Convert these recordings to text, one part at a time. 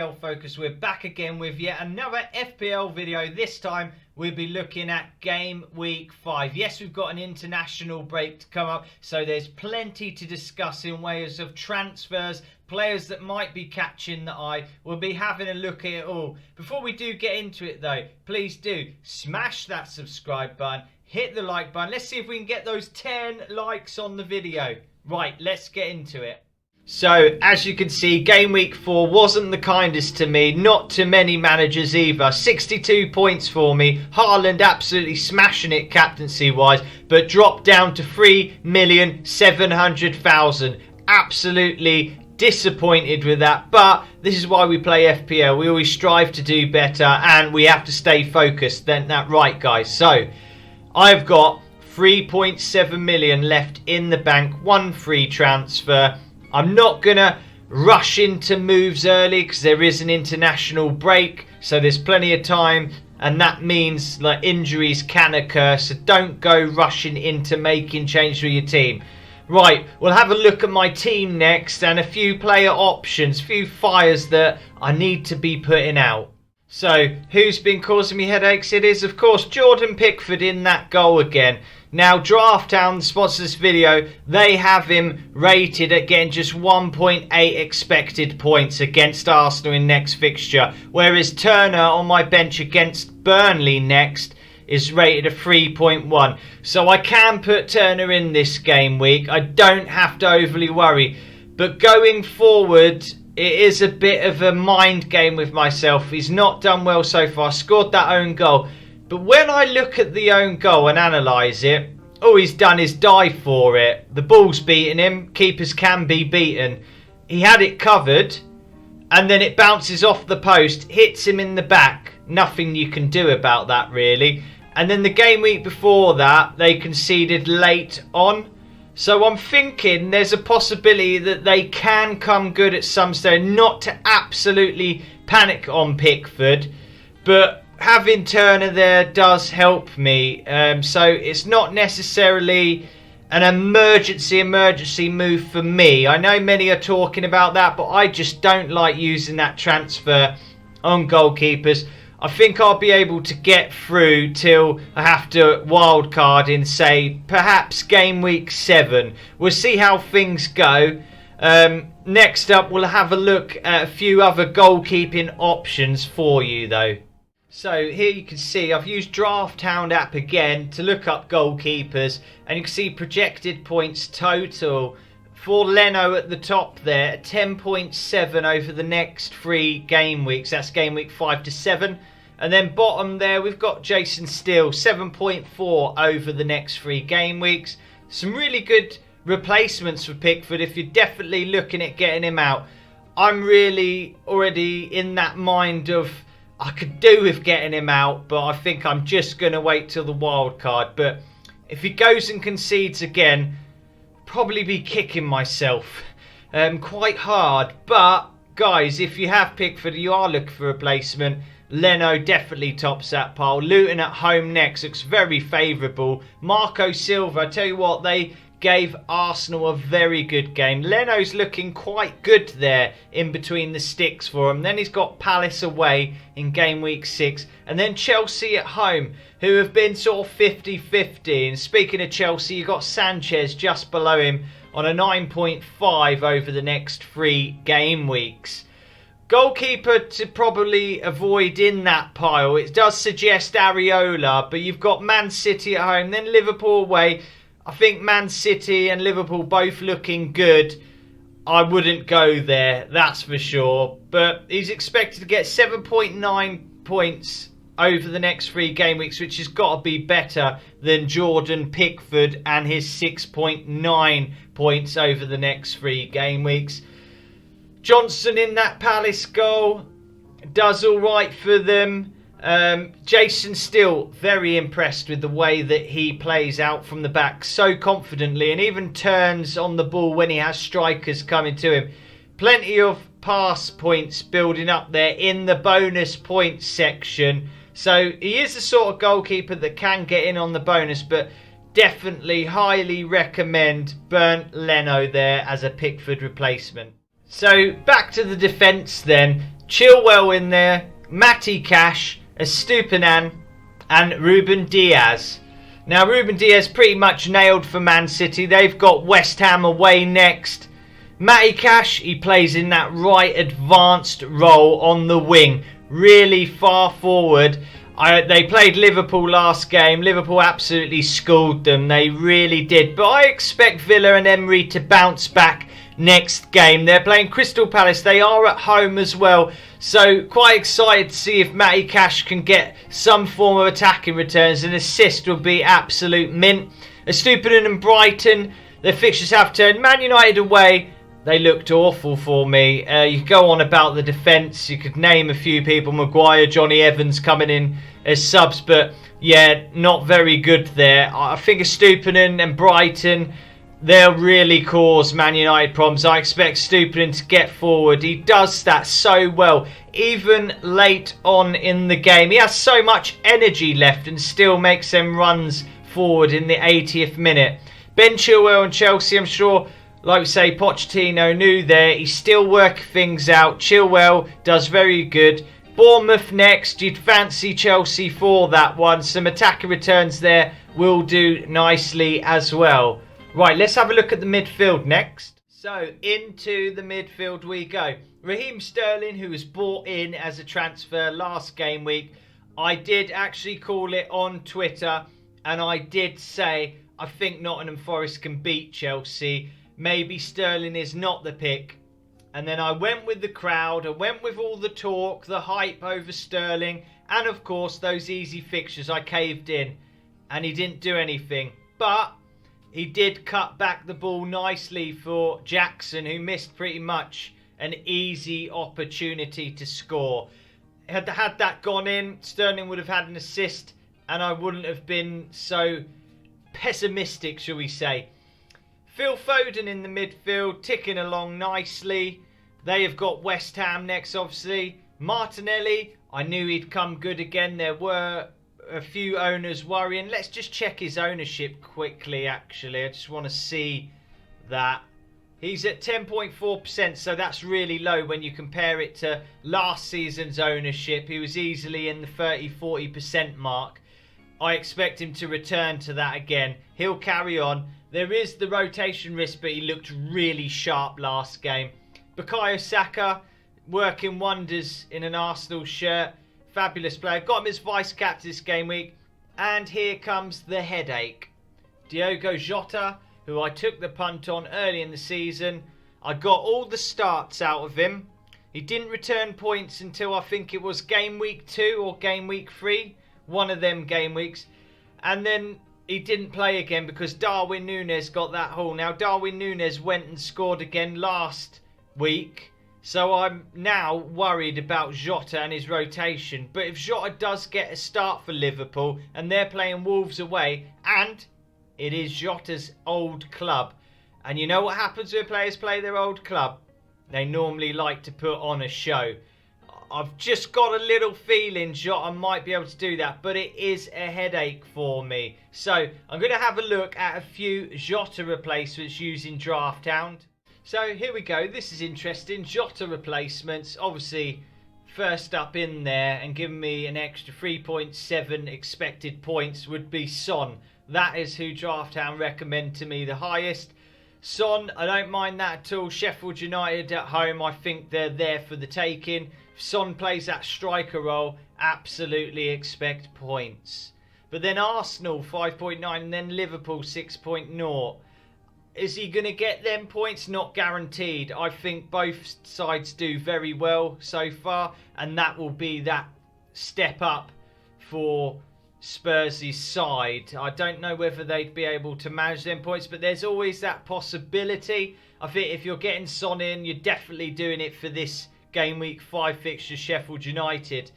FPL Focus. We're back again with yet another FPL video. This time we'll be looking at Game Week 5. Yes, we've got an international break to come up, so there's plenty to discuss in ways of transfers, players that might be catching the eye. We'll be having a look at it all. Before we do get into it though, please do smash that subscribe button, hit the like button. Let's see if we can get those 10 likes on the video. Right, let's get into it. So, as you can see, Game Week 4 wasn't the kindest to me, not to many managers either. 62 points for me, Haaland absolutely smashing it captaincy-wise, but dropped down to 3,700,000. Absolutely disappointed with that, but this is why we play FPL. We always strive to do better, and we have to stay focused. Then that right, guys. So, I've got 3.7 million left in the bank, one free transfer. I'm not going to rush into moves early because there is an international break. So there's plenty of time. And that means like injuries can occur. So don't go rushing into making change for your team. Right, we'll have a look at my team next. And a few player options. A few fires that I need to be putting out. So, who's been causing me headaches? It is, of course, Jordan Pickford in that goal again. Now, Draft Town sponsors this video. They have him rated at getting just 1.8 expected points against Arsenal in next fixture. Whereas Turner on my bench against Burnley next is rated a 3.1. So I can put Turner in this game week. I don't have to overly worry. But going forward, it is a bit of a mind game with myself. He's not done well so far. Scored that own goal. But when I look at the own goal and analyse it, all he's done is dive for it. The ball's beating him. Keepers can be beaten. He had it covered. And then it bounces off the post. Hits him in the back. Nothing you can do about that, really. And then the game week before that, they conceded late on. So I'm thinking there's a possibility that they can come good at some stage. Not to absolutely panic on Pickford, but having Turner there does help me. So it's not necessarily an emergency move for me. I know many are talking about that, but I just don't like using that transfer on goalkeepers. I think I'll be able to get through till I have to wildcard in, say, perhaps game week 7. We'll see how things go. Next up, we'll have a look at a few other goalkeeping options for you, though. So here you can see I've used Draft Hound app again to look up goalkeepers. And you can see projected points total for Leno at the top there, 10.7 over the next 3 game weeks. That's game week 5 to 7. And then bottom there, we've got Jason Steele, 7.4 over the next 3 game weeks. Some really good replacements for Pickford if you're definitely looking at getting him out. I'm really already in that mind of I could do with getting him out, but I think I'm just going to wait till the wild card. But if he goes and concedes again, probably be kicking myself quite hard. But guys, if you have Pickford, you are looking for a replacement. Leno definitely tops that pile. Luton at home next looks very favourable. Marco Silva, I tell you what, they gave Arsenal a very good game. Leno's looking quite good there in between the sticks for him. Then he's got Palace away in game week 6. And then Chelsea at home, who have been sort of 50-50. And speaking of Chelsea, you've got Sanchez just below him on a 9.5 over the next 3 game weeks. Goalkeeper to probably avoid in that pile. It does suggest Areola, but you've got Man City at home, then Liverpool away. I think Man City and Liverpool both looking good. I wouldn't go there, that's for sure. But he's expected to get 7.9 points over the next 3 game weeks, which has got to be better than Jordan Pickford and his 6.9 points over the next 3 game weeks. Johnson in that Palace goal does all right for them. Jason Steele, very impressed with the way that he plays out from the back so confidently and even turns on the ball when he has strikers coming to him. Plenty of pass points building up there in the bonus points section. So he is the sort of goalkeeper that can get in on the bonus, but definitely highly recommend Bernd Leno there as a Pickford replacement. So back to the defence then. Chilwell in there, Matty Cash, Estupinan, and Ruben Diaz. Now, Ruben Diaz pretty much nailed for Man City. They've got West Ham away next. Matty Cash, he plays in that right advanced role on the wing. Really far forward. They played Liverpool last game. Liverpool absolutely schooled them. They really did. But I expect Villa and Emery to bounce back next game. They're playing Crystal Palace. They are at home as well. So quite excited to see if Matty Cash can get some form of attacking returns. An assist would be absolute mint. Estupinan and Brighton, their fixtures have turned. Man United away, they looked awful for me. You could go on about the defence. You could name a few people. Maguire, Johnny Evans coming in as subs. But yeah, not very good there. I think Estupinan and Brighton, they'll really cause Man United problems. I expect Estupinan to get forward. He does that so well. Even late on in the game. He has so much energy left and still makes them runs forward in the 80th minute. Ben Chilwell and Chelsea, I'm sure, like we say, Pochettino knew there. He's still working things out. Chilwell does very good. Bournemouth next. You'd fancy Chelsea for that one. Some attacking returns there will do nicely as well. Right, let's have a look at the midfield next. So, into the midfield we go. Raheem Sterling, who was bought in as a transfer last game week. I did actually call it on Twitter, and I did say I think Nottingham Forest can beat Chelsea. Maybe Sterling is not the pick. And then I went with the crowd. I went with all the talk, the hype over Sterling. And of course, those easy fixtures. I caved in. And he didn't do anything. But he did cut back the ball nicely for Jackson, who missed pretty much an easy opportunity to score. Had that gone in, Sterling would have had an assist. And I wouldn't have been so pessimistic, shall we say. Phil Foden in the midfield, ticking along nicely. They have got West Ham next, obviously. Martinelli, I knew he'd come good again. There were a few owners worrying. Let's just check his ownership quickly, actually. I just want to see that. He's at 10.4%, so that's really low when you compare it to last season's ownership. He was easily in the 30-40% mark. I expect him to return to that again. He'll carry on. There is the rotation risk, but he looked really sharp last game. Bukayo Saka, working wonders in an Arsenal shirt. Fabulous player. Got him as vice-captain this game week. And here comes the headache. Diogo Jota, who I took the punt on early in the season. I got all the starts out of him. He didn't return points until I think it was game week 2 or game week 3. One of them game weeks. And then he didn't play again because Darwin Núñez got that haul. Now, Darwin Núñez went and scored again last week. So I'm now worried about Jota and his rotation. But if Jota does get a start for Liverpool and they're playing Wolves away, and it is Jota's old club. And you know what happens when players play their old club? They normally like to put on a show. I've just got a little feeling Jota might be able to do that, but it is a headache for me. So I'm going to have a look at a few Jota replacements using Draft Hound. So here we go. This is interesting. Jota replacements. Obviously, first up in there and giving me an extra 3.7 expected points would be Son. That is who Draft Hound recommend to me the highest. Son, I don't mind that at all. Sheffield United at home, I think they're there for the taking. If Son plays that striker role, absolutely expect points. But then Arsenal 5.9 and then Liverpool 6.0. Is he going to get them points? Not guaranteed. I think both sides do very well so far, and that will be that step up for Spurs' side. I don't know whether they'd be able to manage them points, but there's always that possibility. I think if you're getting Son in, you're definitely doing it for this game week 5 fixture, Sheffield United.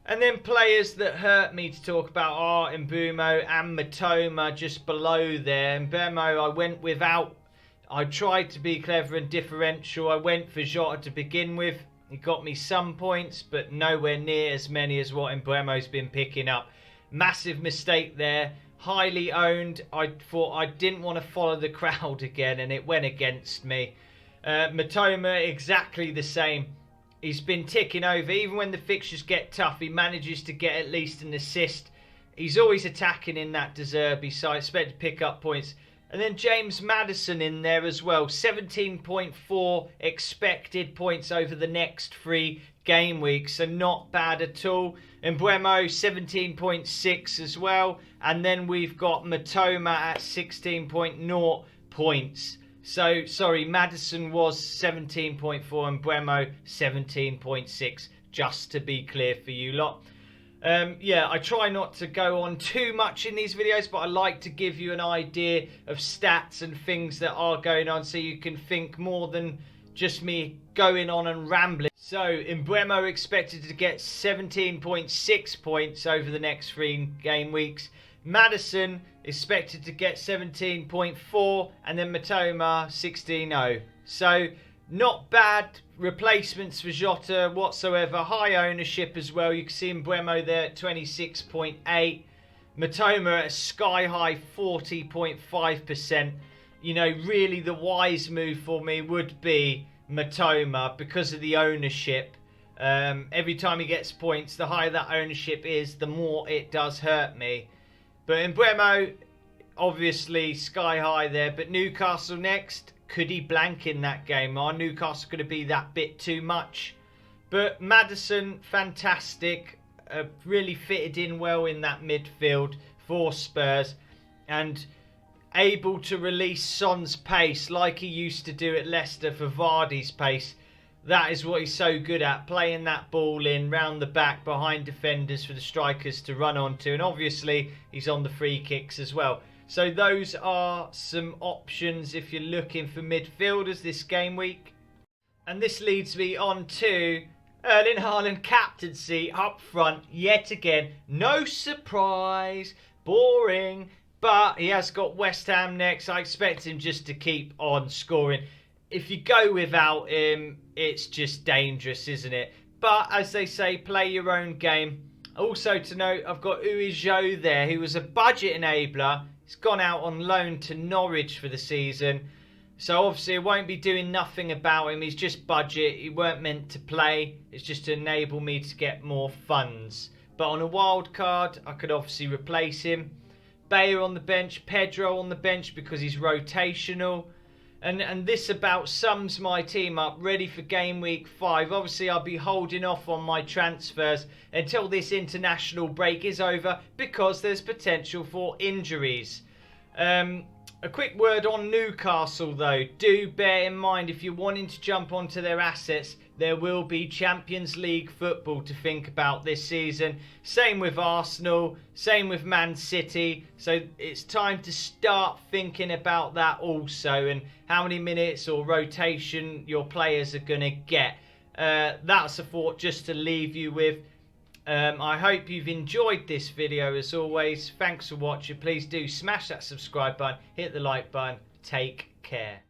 And then players that hurt me to talk about are Mbeumo and Matoma just below there. Mbeumo I went without. I tried to be clever and differential. I went for Jota to begin with. He got me some points, but nowhere near as many as what Mbeumo's been picking up. Massive mistake there. Highly owned. I thought I didn't want to follow the crowd again, and it went against me. Matoma, exactly the same. He's been ticking over. Even when the fixtures get tough, he manages to get at least an assist. He's always attacking in that De Zerbi, so I expect to pick up points. And then James Maddison in there as well. 17.4 expected points over the next 3 game weeks. So not bad at all. And Mbeumo 17.6 as well. And then we've got Matoma at 16.0 points. So, sorry, Maddison was 17.4 and Mbeumo 17.6. Just to be clear for you lot. Yeah, I try not to go on too much in these videos, but I like to give you an idea of stats and things that are going on so you can think more than just me going on and rambling. So, Mbeumo expected to get 17.6 points over the next 3 game weeks. Maddison expected to get 17.4 and then Matoma 16.0. So, not bad replacements for Jota whatsoever. High ownership as well. You can see Mbeumo there at 26.8. Matoma at a sky high 40.5%. You know, really the wise move for me would be Matoma because of the ownership. Every time he gets points, the higher that ownership is, the more it does hurt me. But Mbeumo, obviously sky high there. But Newcastle next. Could he blank in that game? Are Newcastle going to be that bit too much? But Maddison, fantastic. Really fitted in well in that midfield for Spurs. And able to release Son's pace like he used to do at Leicester for Vardy's pace. That is what he's so good at. Playing that ball in, round the back, behind defenders for the strikers to run onto. And obviously, he's on the free kicks as well. So those are some options if you're looking for midfielders this game week. And this leads me on to Erling Haaland captaincy up front yet again. No surprise, boring, but he has got West Ham next. I expect him just to keep on scoring. If you go without him, it's just dangerous, isn't it? But as they say, play your own game. Also to note, I've got Uijo there, who was a budget enabler. He's gone out on loan to Norwich for the season. So obviously I won't be doing nothing about him. He's just budget. He weren't meant to play. It's just to enable me to get more funds. But on a wild card, I could obviously replace him. Bayer on the bench. Pedro on the bench because he's rotational. And this about sums my team up ready for game week 5. Obviously, I'll be holding off on my transfers until this international break is over because there's potential for injuries. A quick word on Newcastle though. Do bear in mind if you're wanting to jump onto their assets, there will be Champions League football to think about this season. Same with Arsenal, same with Man City. So it's time to start thinking about that also and how many minutes or rotation your players are going to get. That's a thought just to leave you with. I hope you've enjoyed this video as always. Thanks for watching. Please do smash that subscribe button, hit the like button. Take care.